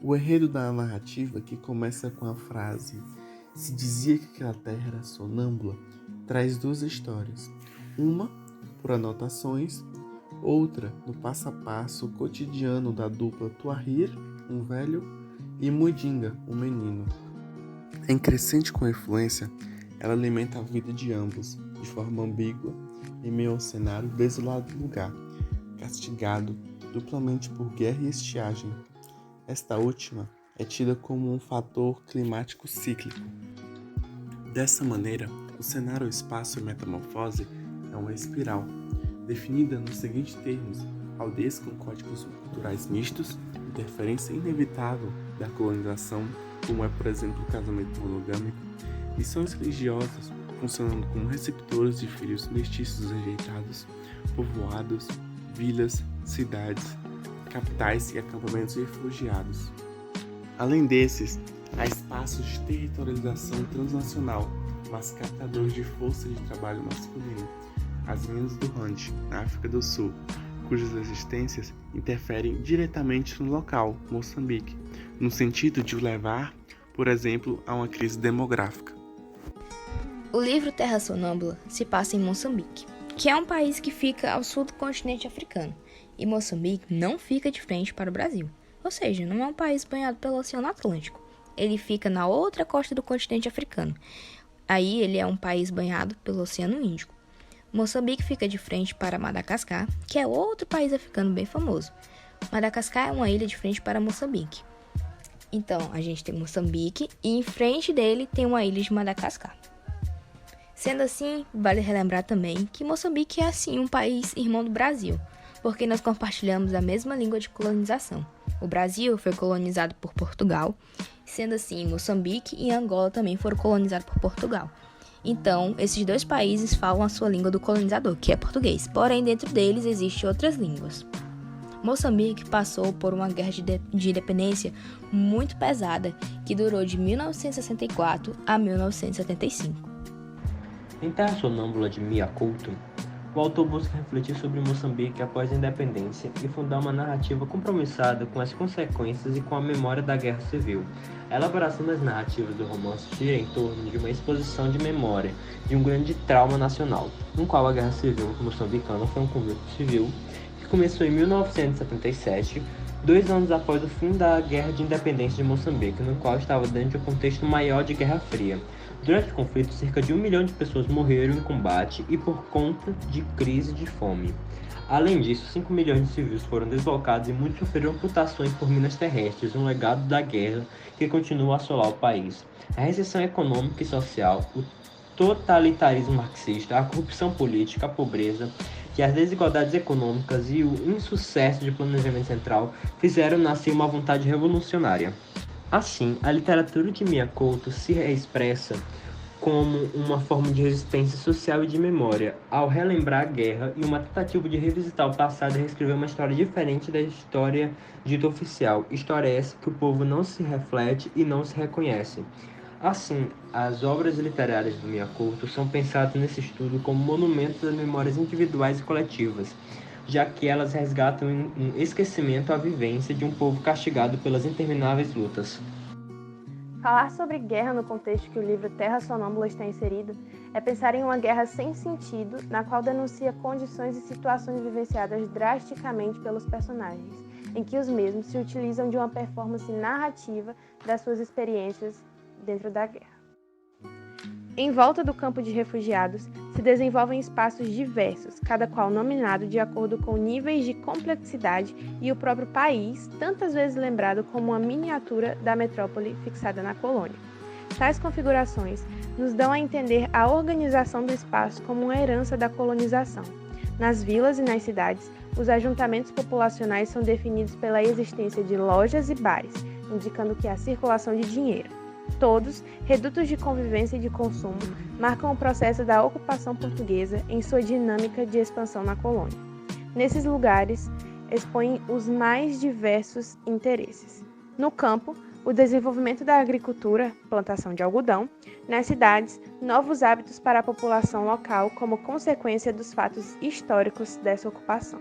O enredo da narrativa, que começa com a frase "se dizia que aquela terra era sonâmbula", traz duas histórias. Uma, por anotações, outra, no passo a passo cotidiano da dupla Tuahir, um velho, e Mudinga, um menino. Em crescente com influência, ela alimenta a vida de ambos, de forma ambígua, em meio ao cenário desolado do lugar, castigado duplamente por guerra e estiagem. Esta última é tida como um fator climático cíclico. Dessa maneira, o cenário espaço e metamorfose é uma espiral, definida nos seguintes termos: aldeias com códigos culturais mistos, interferência inevitável da colonização, como é, por exemplo, o casamento monogâmico, missões religiosas funcionando como receptores de filhos mestiços rejeitados, povoados, vilas, cidades, capitais e acampamentos de refugiados. Além desses, há espaços de territorialização transnacional, mas captadores de força de trabalho masculino, as minas do Rand, na África do Sul, cujas existências interferem diretamente no local, Moçambique, no sentido de o levar, por exemplo, a uma crise demográfica. O livro Terra Sonâmbula se passa em Moçambique, que é um país que fica ao sul do continente africano, e Moçambique não fica de frente para o Brasil, ou seja, não é um país banhado pelo Oceano Atlântico. Ele fica na outra costa do continente africano. Aí ele é um país banhado pelo Oceano Índico. Moçambique fica de frente para Madagascar, que é outro país africano bem famoso. Madagascar é uma ilha de frente para Moçambique. Então, a gente tem Moçambique e em frente dele tem uma ilha de Madagascar. Sendo assim, vale relembrar também que Moçambique é assim um país irmão do Brasil, porque nós compartilhamos a mesma língua de colonização. O Brasil foi colonizado por Portugal, sendo assim, Moçambique e Angola também foram colonizados por Portugal. Então, esses dois países falam a sua língua do colonizador, que é português, porém dentro deles existem outras línguas. Moçambique passou por uma guerra de independência muito pesada, que durou de 1964 a 1975. Em Terra Sonâmbula de Mia Couto, o autor busca refletir sobre Moçambique após a independência e fundar uma narrativa compromissada com as consequências e com a memória da Guerra Civil. A elaboração das narrativas do romance gira em torno de uma exposição de memória de um grande trauma nacional, no qual a Guerra Civil moçambicana foi um conflito civil que começou em 1977, 2 anos após o fim da Guerra de Independência de Moçambique, no qual estava dentro de um contexto maior de Guerra Fria. Durante o conflito, cerca de 1 milhão de pessoas morreram em combate e por conta de crise de fome. Além disso, 5 milhões de civis foram deslocados e muitos sofreram amputações por minas terrestres, um legado da guerra que continua a assolar o país. A recessão econômica e social, o totalitarismo marxista, a corrupção política, a pobreza e as desigualdades econômicas e o insucesso de planejamento central fizeram nascer uma vontade revolucionária. Assim, a literatura de Mia Couto se expressa como uma forma de resistência social e de memória, ao relembrar a guerra e uma tentativa de revisitar o passado e reescrever uma história diferente da história dita oficial, história essa que o povo não se reflete e não se reconhece. Assim, as obras literárias do Mia Couto são pensadas nesse estudo como monumentos às memórias individuais e coletivas, já que elas resgatam um esquecimento à vivência de um povo castigado pelas intermináveis lutas. Falar sobre guerra no contexto que o livro Terra Sonâmbula está inserido é pensar em uma guerra sem sentido, na qual denuncia condições e situações vivenciadas drasticamente pelos personagens, em que os mesmos se utilizam de uma performance narrativa das suas experiências dentro da guerra. Em volta do campo de refugiados se desenvolvem espaços diversos, cada qual nominado de acordo com níveis de complexidade e o próprio país, tantas vezes lembrado como uma miniatura da metrópole fixada na colônia. Tais configurações nos dão a entender a organização do espaço como uma herança da colonização. Nas vilas e nas cidades, os ajuntamentos populacionais são definidos pela existência de lojas e bares, indicando que há circulação de dinheiro. Todos, redutos de convivência e de consumo, marcam o processo da ocupação portuguesa em sua dinâmica de expansão na colônia. Nesses lugares, expõem os mais diversos interesses. No campo, o desenvolvimento da agricultura, plantação de algodão. Nas cidades, novos hábitos para a população local como consequência dos fatos históricos dessa ocupação.